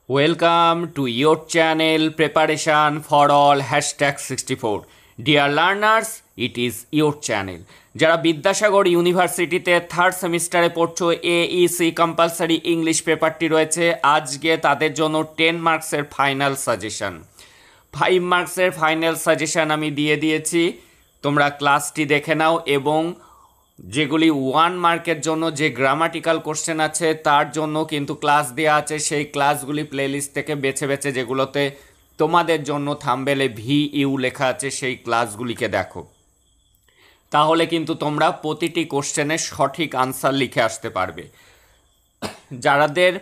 Welcome to your channel Preparation for All #64. Dear learners, it is your channel. যারা বিদ্যাসাগর ইউনিভার্সিটিতে third সেমিস্টারে পড়ছো, AEC compulsory English পেপারটি রয়েছে। আজকে তাদের জন্য 10 মার্কসের ফাইনাল সাজেশন, 5 মার্কসের ফাইনাল সাজেশন আমি দিয়ে দিয়েছি। তোমরা ক্লাসটি দেখে নাও এবং যেগুলি 1 মার্কের জন্য যে গ্রামাটিক্যাল কোশ্চেন আছে তার জন্য কিন্তু ক্লাস দেওয়া আছে। সেই ক্লাসগুলি প্লেলিস্ট থেকে বেছে বেছে যেগুলোতে তোমাদের জন্য থাম্বনেলে VU লেখা আছে সেই ক্লাসগুলিকে দেখো, তাহলে কিন্তু তোমরা প্রতিটি কোশ্চেনের সঠিক আনসার লিখে আসতে পারবে। যাদের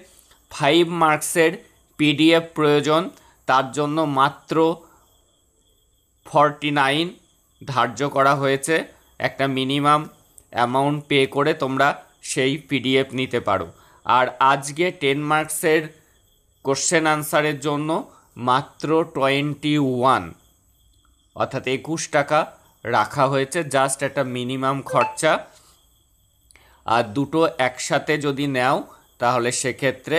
5 মার্কসের PDF প্রয়োজন তার জন্য মাত্র 49 ধার্য করা হয়েছে। একটা মিনিমাম অ্যামাউন্ট পে করে তোমরা সেই PDF নিতে পারো। আর আজকে 10 মার্কসের কোশ্চেন আনসারের জন্য মাত্র 21 অর্থাৎ 21 টাকা রাখা হয়েছে, জাস্ট একটা মিনিমাম খরচা। আর দুটো একসাথে যদি নাও তাহলে সেক্ষেত্রে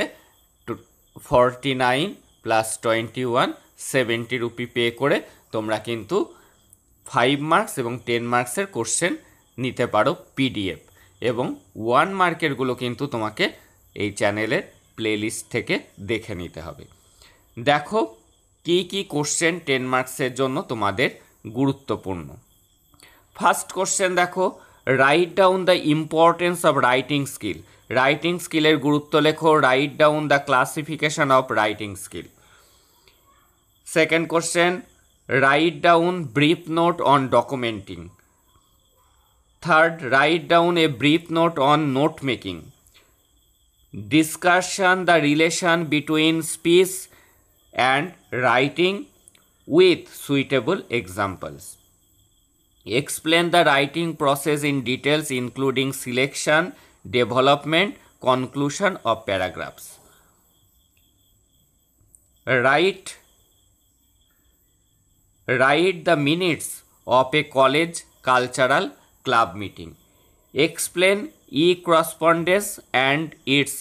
49 প্লাস 21 70 রুপি পে করে তোমরা কিন্তু 5 মার্কস এবং 10 মার্কসের কোশ্চেন নিতে পারো PDF, এবং 1 মার্কেরগুলো কিন্তু তোমাকে এই চ্যানেলের প্লেলিস্ট থেকে দেখে নিতে হবে। দেখো কি কি কোশ্চেন 10 মার্কসের জন্য তোমাদের গুরুত্বপূর্ণ। ফার্স্ট কোশ্চেন দেখো, write down the importance of writing skill. Writing স্কিলের গুরুত্ব লেখো। Write down the classification of writing skill. Second question, write down brief note on documenting. Third, write down a brief note on note making. Discussion the relation between speech and writing with suitable examples. Explain the writing process in details including selection, development, conclusion of paragraphs. Write the minutes of a college cultural club meeting. Explain e-correspondence and its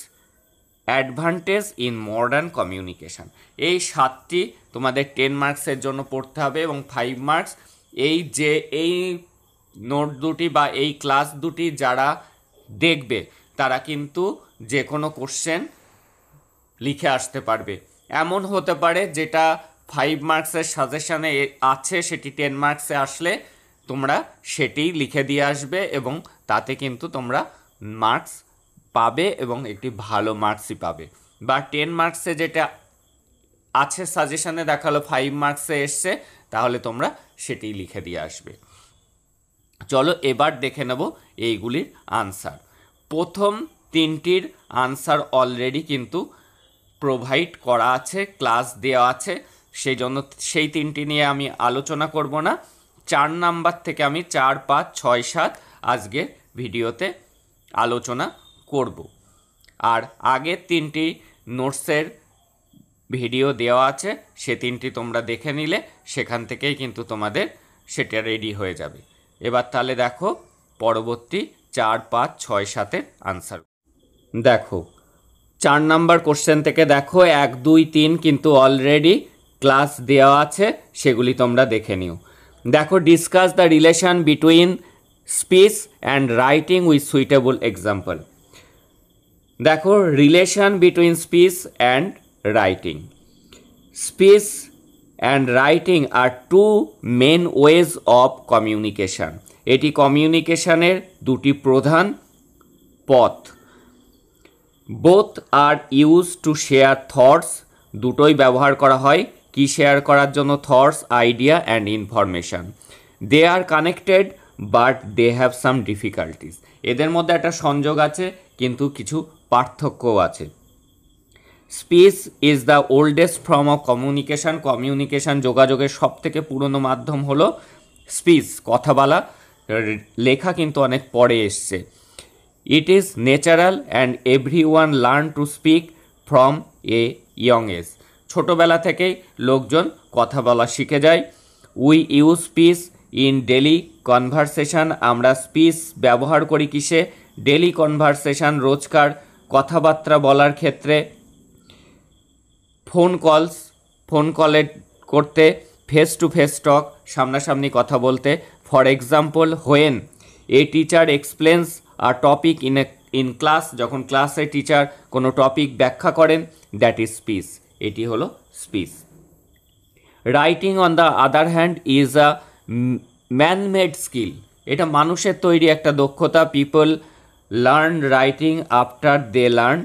advantage in modern communication. এই 7টি তোমাদের 10 মার্কসের জন্য পড়তে হবে এবং 5 marks এই note দুটি বা এই ক্লাস দুটি যারা দেখবে তারা কিন্তু যে কোনো কোশ্চেন লিখে আসতে পারবে। এমন হতে পারে যেটা 5 মার্কসের সাজেশনে আছে সেটি 10 মার্কসে আসলে তোমরা সেটি লিখে দিয়ে আসবে এবং তাতে কিন্তু তোমরা মার্কস পাবে এবং একটি ভালো মার্কসই পাবে। বা 10 মার্কসে যেটা আছে সাজেশনে দেখালো 5 মার্কসে এসছে, তাহলে তোমরা সেটি লিখে দিয়ে আসবে। চলো এবার দেখে নেব এইগুলির আনসার। প্রথম 3টির আনসার অলরেডি কিন্তু প্রোভাইড করা আছে, ক্লাস দেওয়া আছে, সেই জন্য সেই 3টি নিয়ে আমি আলোচনা করব না। 4 নাম্বার থেকে আমি 4, 5, 6, 7 আজকে ভিডিওতে আলোচনা করব। আর আগের 3টি নোটসের ভিডিও দেওয়া আছে, সে 3টি তোমরা দেখে নিলে সেখান থেকেই কিন্তু তোমাদের সেটা রেডি হয়ে যাবে। এবার তাহলে দেখো পরবর্তী 4, 5, 6, 7-এর আনসার। দেখো 4 নাম্বার কোশ্চেন থেকে দেখো 1, 2, 3 কিন্তু অলরেডি ক্লাস দেওয়া আছে, সেগুলি তোমরা দেখে নিও। দেখো, discuss the relation between speech and writing with suitable example. দেখো, relation between speech and writing. Speech and writing are 2 main ways of communication. এটি কমিউনিকেশনের 2টি প্রধান পথ। Both are use to share thoughts. দুটোই ব্যবহার করা হয় কি শেয়ার করার জন্য? Thoughts, idea and information. They are connected but they have some difficulties. এদের মধ্যে একটা সংযোগ আছে কিন্তু কিছু পার্থক্যও আছে। Speech is the oldest form of communication. Communication যোগাযোগের সবথেকে পুরনো মাধ্যম হলো স্পিচ, কথা বলা। লেখা কিন্তু অনেক পরে এসছে। It is natural and everyone learn to speak from a young age. ছোটোবেলা থেকেই লোকজন কথা বলা শিখে যায়। We use speech in daily conversation. আমরা স্পিচ ব্যবহার করি কিসে? ডেলি কনভারসেশন, রোজকার কথাবার্তা বলার ক্ষেত্রে। ফোন কলে করতে, ফেস টু ফেস টক, সামনাসামনি কথা বলতে। For example, when a teacher explains a topic in class, যখন ক্লাসে টিচার কোনো টপিক ব্যাখ্যা করেন, দ্যাট ইজ স্পিচ, এটি হলো speech. Writing on the other hand is a man made skill, এটা মানুষের তৈরি একটা দক্ষতা। People learn writing after they learn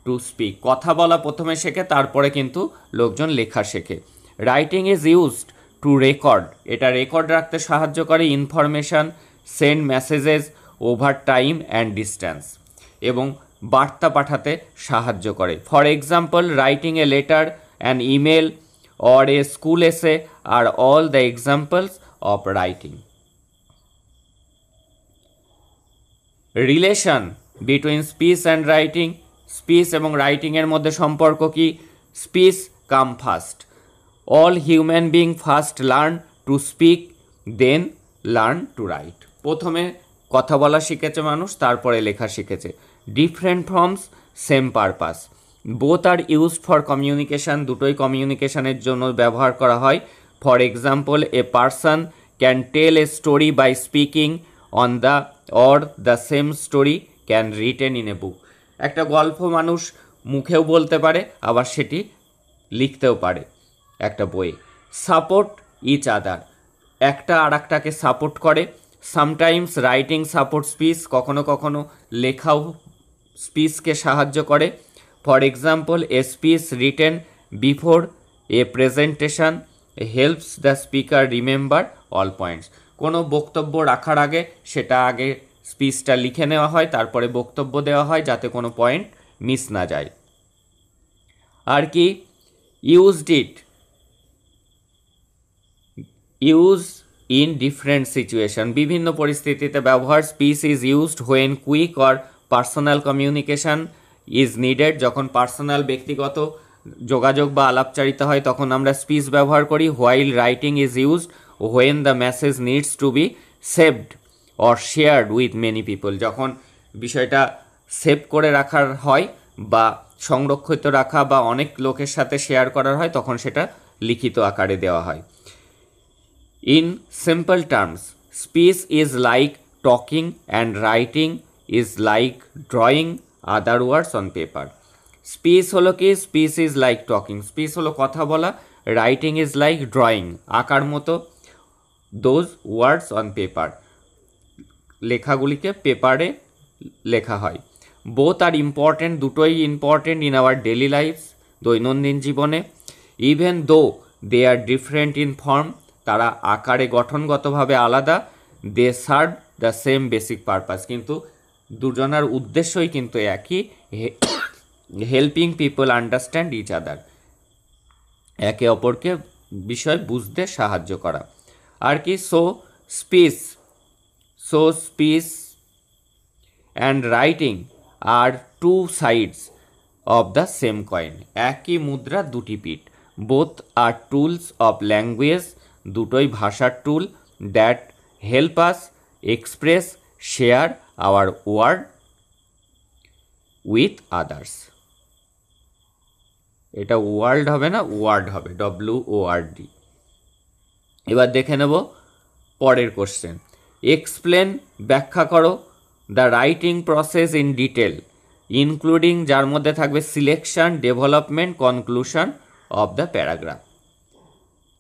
to speak, কথা বলা প্রথমে শেখে, তারপরে কিন্তু লোকজন লেখা শেখে। Writing is used to record, এটা রেকর্ড রাখতে সাহায্য করে। Information, send messages over time and distance, এবং বার্তা পাঠাতে সাহায্য করে। For example, writing a letter, an email or a school essay are all the examples of writing. Relation between speech and writing, speech এবং writing এর মধ্যে সম্পর্ক কি? Speech come first. All human being first learn to speak, then learn to write. প্রথমে কথা বলা শিখেছে মানুষ, তারপরে লেখা শিখেছে। Different forms, same purpose. Both are used for communication, দুটোই কমিউনিকেশানের জন্য ব্যবহার করা হয়। For example, a person can tell a story by speaking on the or the same story can written in a book, একটা গল্প মানুষ মুখেও বলতে পারে, আবার সেটি লিখতেও পারে একটা বইয়ে। সাপোর্ট ইচ আদার, একটা আর একটাকে সাপোর্ট করে। সামটাইমস রাইটিং সাপোর্ট স্পিচ, কখনো কখনো লেখাও স্পিচকে সাহায্য করে। For example, a speech written before a presentation helps the speaker remember all points. কোনো বক্তব্য রাখার আগে সেটা আগে স্পিচটা লিখে নেওয়া হয়, তারপরে বক্তব্য দেওয়া হয় যাতে কোনো পয়েন্ট মিস না যায়। আর কি? Used it, use in different situation, বিভিন্ন পরিস্থিতিতে ব্যবহার। Speech is used when quick or personal communication is needed, যখন পার্সোনাল ব্যক্তিগত যোগাযোগ বা আলাপচারিতা হয় তখন আমরা স্পিচ ব্যবহার করি। While writing is used when the message needs to be saved or shared with many people, যখন বিষয়টা সেভ করে রাখার হয় বা সংরক্ষিত রাখা বা অনেক লোকের সাথে শেয়ার করার হয়, তখন সেটা লিখিত আকারে দেওয়া হয়। In simple terms, speech is like talking and writing is like drawing other words on paper. Speech হলো কি? Speech is like talking, speech হলো কথা বলা। রাইটিং ইজ লাইক ড্রয়িং, আঁকার মতো। দোজ ওয়ার্ডস অন পেপার, লেখাগুলিকে পেপারে লেখা হয়। বোথ আর ইম্পর্টেন্ট, দুটোই important in our daily lives, দৈনন্দিন জীবনে। Even though they are different in form, তারা আকারে গঠনগতভাবে আলাদা। They serve the same basic purpose, কিন্তু দুজনার উদ্দেশ্যই কিন্তু একই, helping people understand each other, একে অপরকে বিষয় বুঝতে সাহায্য করা। আর কি? So speech and writing are two sides of the same coin, একই মুদ্রা দুটি পিঠ। Both are tools of language, দুটোই ভাষার tool. That help us express share our word with others, এটা ওয়ার্ল্ড হবে না, ওয়ার্ড হবে, WORD। এবার দেখে নেব পরের কোশ্চেন। এক্সপ্লেন, ব্যাখ্যা করো, the writing process in detail including, যার মধ্যে থাকবে selection, development, conclusion of the paragraph.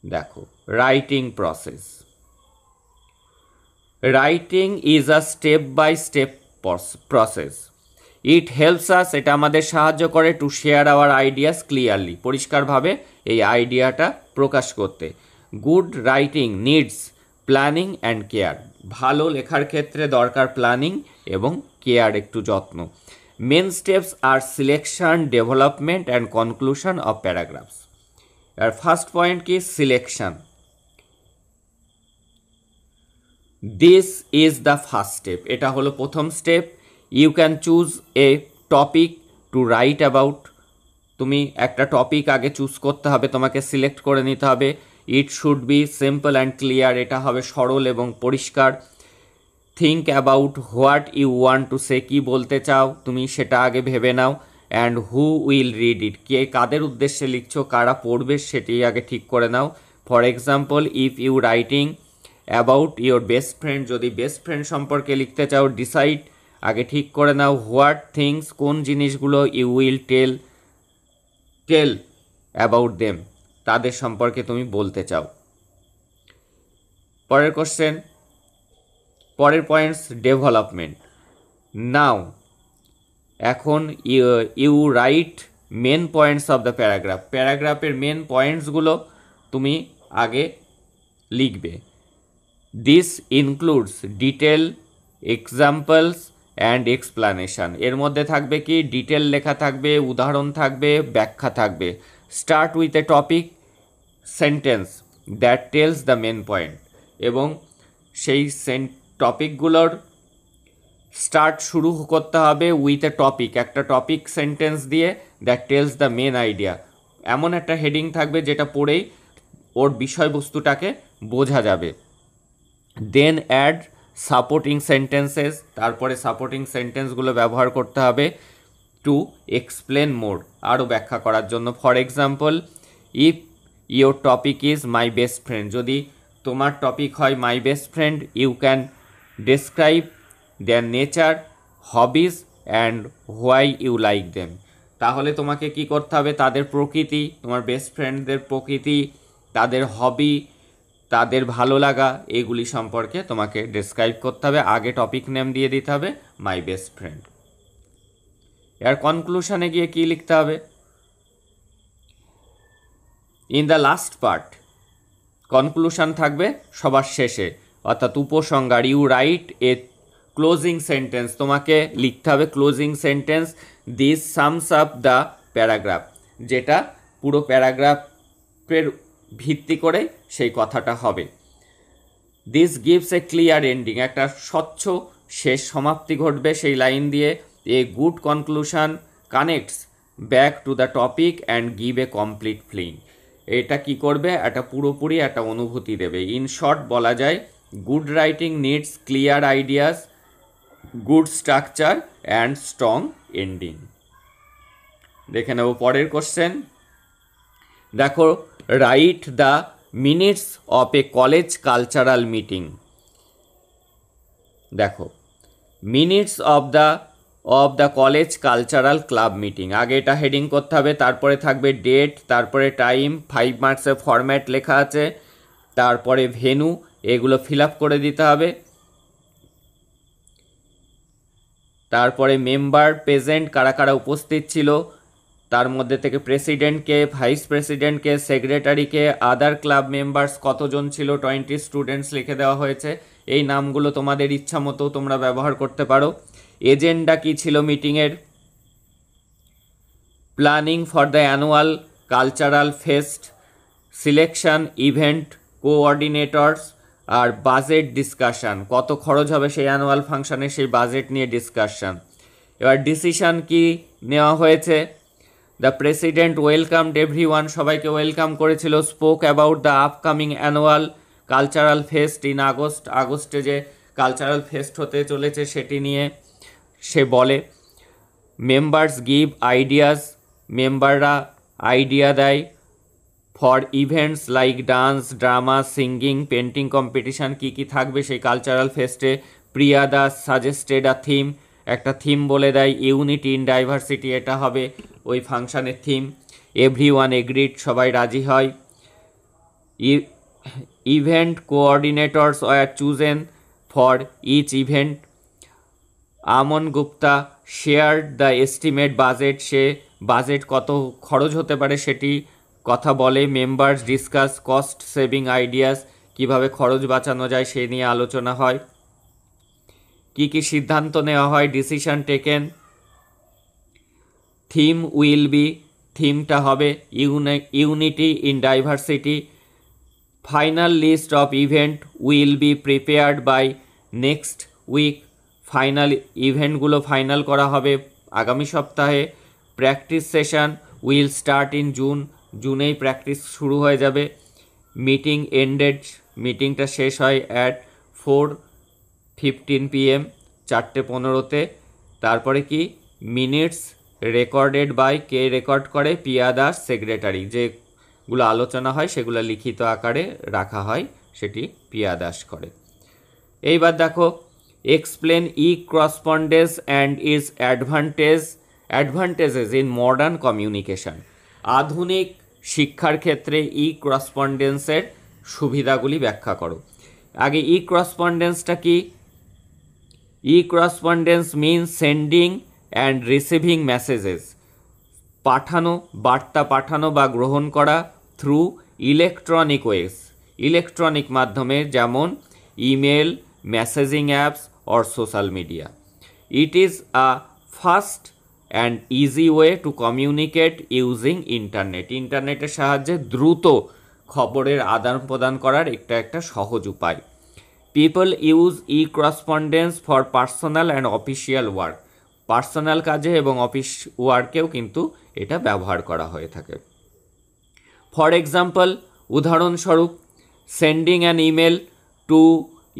দেখো, writing process, writing is a step by step process. It helps us, এটা আমাদের সাহায্য করে, to share our ideas clearly, পরিষ্কারভাবে এই আইডিয়াটা প্রকাশ করতে। Good writing needs planning and care, ভালো লেখার ক্ষেত্রে দরকার প্ল্যানিং এবং কেয়ার, একটু যত্ন। Main steps are selection, development and conclusion of paragraphs. R first point কি? Selection. This is the first step, এটা হলো প্রথম step. You can choose a topic to write about, তুমি একটা টপিক আগে চুজ করতে হবে, তোমাকে সিলেক্ট করে নিতে হবে। It should be simple and clear, এটা হবে সরল এবং পরিষ্কার। Think about what you want to say, কী বলতে চাও তুমি সেটা আগে ভেবে নাও। And who will read it, কে কাদের উদ্দেশ্যে লিখছো, কারা পড়বে সেটি আগে ঠিক করে নাও। For example, if you writing about your best friend, যদি বেস্ট ফ্রেন্ড সম্পর্কে লিখতে চাও, ডিসাইড আগে ঠিক করে নাও। হোয়াট থিংস, কোন জিনিসগুলো, you will tell about them, তাদের সম্পর্কে তুমি বলতে চাও। পরের কোশ্চেন, পরের পয়েন্টস, ডেভেলপমেন্ট। নাও এখন you write main points of the paragraph, প্যারাগ্রাফের মেন পয়েন্টসগুলো তুমি আগে লিখবে। This includes detail, examples and explanation, এর মধ্যে থাকবে কি, ডিটেল লেখা থাকবে, উদাহরণ থাকবে, ব্যাখ্যা থাকবে। Start with a topic sentence that tells the main point, এবং সেই টপিকগুলোর স্টার্ট শুরু করতে হবে উইথ এ টপিক, একটা টপিক সেন্টেন্স দিয়ে, that tells the main idea. এমন একটা হেডিং থাকবে যেটা পড়েই ওর বিষয়বস্তুটাকে বোঝা যাবে। দেন অ্যাড সাপোর্টিং সেন্টেন্সেস, তারপরে সাপোর্টিং সেন্টেন্সগুলো ব্যবহার করতে হবে টু এক্সপ্লেন মোর, আরও ব্যাখ্যা করার জন্য। For example, if your topic is my best friend, যদি তোমার টপিক হয় my best friend, you can describe their nature, hobbies and why you like them, তাহলে তোমাকে কি করতে হবে, তাদের প্রকৃতি, তোমার বেস্ট ফ্রেন্ডদের প্রকৃতি, তাদের হবি, তাদের ভালো লাগা, এগুলি সম্পর্কে তোমাকে ডেসক্রাইব করতে হবে। আগে টপিক নেম দিয়ে দিতে হবে মাই বেস্ট ফ্রেন্ড। এর কনক্লুশনে গিয়ে কি লিখতে হবে, in the last part, conclusion থাকবে সবার শেষে, অর্থাৎ উপসংহার। You write a closing sentence, তোমাকে লিখতে হবে closing sentence, this sums up the paragraph, যেটা পুরো প্যারাগ্রাফের ভিত্তি করে সেই কথাটা হবে। This gives a clear ending, একটা স্বচ্ছ শেষ সমাপ্তি ঘটবে সেই লাইন দিয়ে। A good conclusion connects back to the topic and give a complete feeling, এটা কি করবে, একটা পুরোপুরি একটা অনুভূতি দেবে। ইন শর্ট বলা যায়, good writing needs clear ideas, good structure and strong ending. দেখে নেব পরের কোশ্চেন। দেখো, write the minutes of a college cultural meeting. দেখো, minutes of the college cultural club meeting, আগে এটা হেডিং করতে হবে, তারপরে থাকবে ডেট, তারপরে টাইম, 5 মার্কসের ফরম্যাট লেখা আছে, তারপরে ভেনু, এগুলো ফিল আপ করে দিতে হবে। তারপরে মেম্বার প্রেজেন্ট, কারা কারা উপস্থিত ছিল, তার মধ্যে থেকে প্রেসিডেন্টকে, ভাইস প্রেসিডেন্টকে, সেক্রেটারিকে, আদার ক্লাব মেম্বার্স কতজন ছিল, 20 স্টুডেন্টস লিখে দেওয়া হয়েছে। এই নামগুলো তোমাদের ইচ্ছা মতো তোমরা ব্যবহার করতে পারো। এজেন্ডা কি ছিল মিটিংয়ের, planning for the annual cultural fest, selection, event coordinators, আর বাজেট ডিসকাশন, কত খরচ হবে সেই অ্যানুয়াল ফাংশনে, সেই বাজেট নিয়ে ডিসকাশন। এবার ডিসিশন কি নেওয়া হয়েছে, দ্য প্রেসিডেন্ট ওয়েলকামড এভরিওয়ান, সবাইকে ওয়েলকাম করেছিল। Spoke about the upcoming annual cultural fest in August, আগস্টে যে কালচারাল ফেস্ট হতে চলেছে সেটি নিয়ে সে বলে। মেম্বার্স গিভ আইডিয়াস, মেম্বাররা আইডিয়া দেয় for events like dance, drama, singing, painting competition, কী কী থাকবে সেই কালচারাল ফেস্টে। Priya Das suggested a theme, একটা থিম বলে দেয়, ইউনিটি ইন ডাইভার্সিটি, এটা হবে ওই ফাংশানের থিম। এভরিওয়ান এগ্রিড, সবাই রাজি হয়। Event coordinators were chosen for each event. Aman Gupta shared the estimate budget, সে বাজেট কত খরচ হতে পারে সেটি কথা বলে। Members discuss cost saving ideas, কীভাবে খরচ বাঁচানো যায় সে নিয়ে আলোচনা হয়। কি কি সিদ্ধান্ত নেওয়া হয়, decision taken. Theme will be, থিমটা হবে unity in diversity. Final list of event will be prepared by next week, final ইভেন্টগুলো ফাইনাল করা হবে আগামী সপ্তাহে। Practice session will start in June, জুনেই প্র্যাকটিস শুরু হয়ে যাবে। মিটিং এন্ডেড, মিটিংটা শেষ হয় অ্যাট 4:15 PM, 4:15। তারপরে কি, মিনিটস রেকর্ডেড বাই, কে রেকর্ড করে? পিয়া দাস, সেক্রেটারি। যেগুলো আলোচনা হয় সেগুলো লিখিত আকারে রাখা হয়, সেটি পিয়া দাস করে। এইবার দেখো, explain E correspondence and it's advantages in modern communication. আধুনিক শিক্ষার ক্ষেত্রে ই করসপন্ডেন্সের সুবিধাগুলি ব্যাখ্যা করো। আগে ই করসপন্ডেন্সটা কি? E correspondence means sending and receiving messages, পাঠানো, বার্তা পাঠানো বা গ্রহণ করা থ্রু ইলেকট্রনিক ওয়েস, ইলেকট্রনিক মাধ্যমে, যেমন email, messaging apps or social media. It is a fast and easy way to communicate using internet. ইন্টারনেটের সাহায্যে দ্রুত খবরের আদান প্রদান করার একটা সহজ উপায়। People use e correspondence for personal and official work. Personal কাজে এবং অফিস ওয়ার্কেও কিন্তু এটা ব্যবহার করা হয়ে থাকে। ফর এক্সাম্পল, উদাহরণস্বরূপ, sending an email to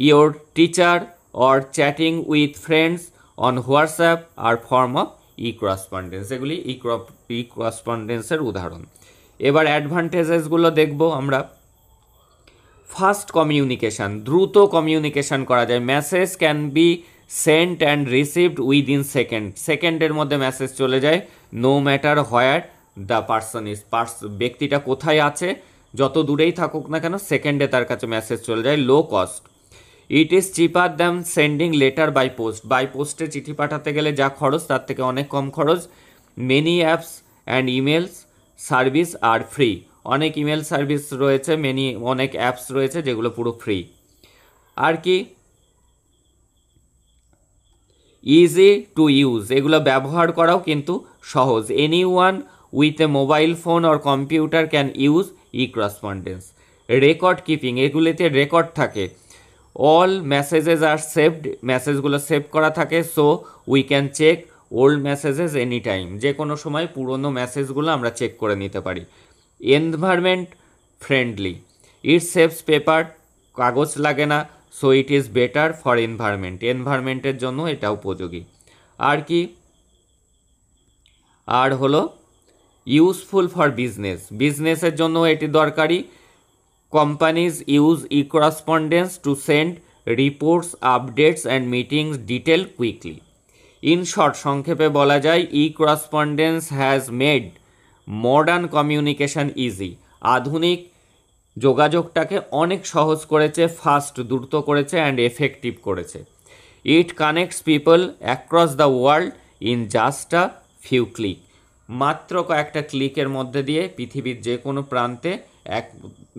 your teacher or chatting with friends on WhatsApp are form of e correspondence. এগুলি ই করসপন্ডেন্সের উদাহরণ। এবার অ্যাডভান্টেজেসগুলো দেখব আমরা। ফাস্ট কমিউনিকেশান, দ্রুত কমিউনিকেশান করা যায়। Message can be sent and received within সেকেন্ডের মধ্যে মেসেজ চলে যায়। No matter where the person is, ব্যক্তিটা কোথায় আছে, যত দূরেই থাকুক না কেন, সেকেন্ডে তার কাছে মেসেজ চলে যায়। Low cost, it is cheaper than sending letter by post. By পোস্টে চিঠি পাঠাতে গেলে যা খরচ তার থেকে অনেক কম খরচ। Many apps and emails service are free. অনেক ইমেল সার্ভিস রয়েছে, অনেক অ্যাপস রয়েছে যেগুলো পুরো ফ্রি। আর কি? ইজি টু ইউজ, এগুলো ব্যবহার করাও কিন্তু সহজ। Any one with a mobile phone or computer can use e correspondence. Record keeping, এগুলিতে রেকর্ড থাকে। অল মেসেজেস আর সেভড, মেসেজগুলো সেভ করা থাকে। So we can check old messages any time, যে কোনো সময় পুরনো মেসেজগুলো আমরা চেক করে নিতে পারি। Environment friendly, it saves paper, কাগজ লাগে না। So it is better for environment, এনভায়রনমেন্টের জন্য এটা উপযোগী। আর কি? আর হলো ইউজফুল ফর বিজনেস, বিজনেসের জন্য এটি দরকারি। Companies use e correspondence to send reports, updates and meetings detail quickly. In short, সংক্ষেপে বলা যায়, e correspondence has made modern communication easy. আধুনিক যোগাযোগটাকে অনেক সহজ করেছে, ফাস্ট, দ্রুত করেছে, অ্যান্ড এফেক্টিভ করেছে। It connects people across the world in just a few click. মাত্র কয়েকটা ক্লিকের মধ্যে দিয়ে পৃথিবীর যে কোনো প্রান্তে এক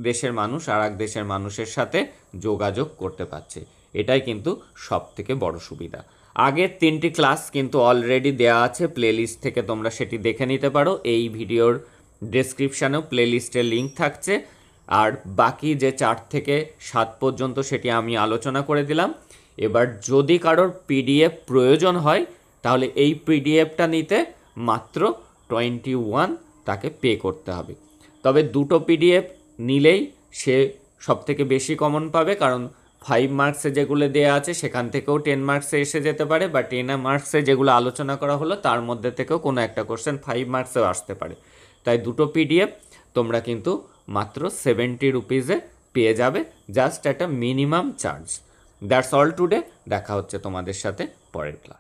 দেশের মানুষ আর এক দেশের মানুষের সাথে যোগাযোগ করতে পারছে। এটাই কিন্তু সব থেকে বড় সুবিধা। আগের 3টি ক্লাস কিন্তু অলরেডি দেওয়া আছে প্লেলিস্ট থেকে, তোমরা সেটি দেখে নিতে পারো। এই ভিডিওর ডেসক্রিপশানেও প্লেলিস্টের লিঙ্ক থাকছে। আর বাকি যে 4 থেকে 7 পর্যন্ত সেটি আমি আলোচনা করে দিলাম। এবার যদি কারোর পিডিএফ প্রয়োজন হয় তাহলে এই পিডিএফটা নিতে মাত্র 21 তাকে পে করতে হবে। তবে 2টো পিডিএফ নিলেই সে সবথেকে বেশি কমন পাবে, কারণ 5 মার্কসে যেগুলো দেওয়া আছে সেখান থেকেও 10 মার্কসে এসে যেতে পারে, বা 10 মার্কসে যেগুলো আলোচনা করা হলো তার মধ্যে থেকেও কোনো একটা কোশ্চেন 5 মার্কসেও আসতে পারে। তাই 2টো পিডিএফ তোমরা কিন্তু মাত্র 70 রুপিসে পেয়ে যাবে, জাস্ট একটা minimum charge. That's all today. দেখা হচ্ছে তোমাদের সাথে পরের ক্লাস।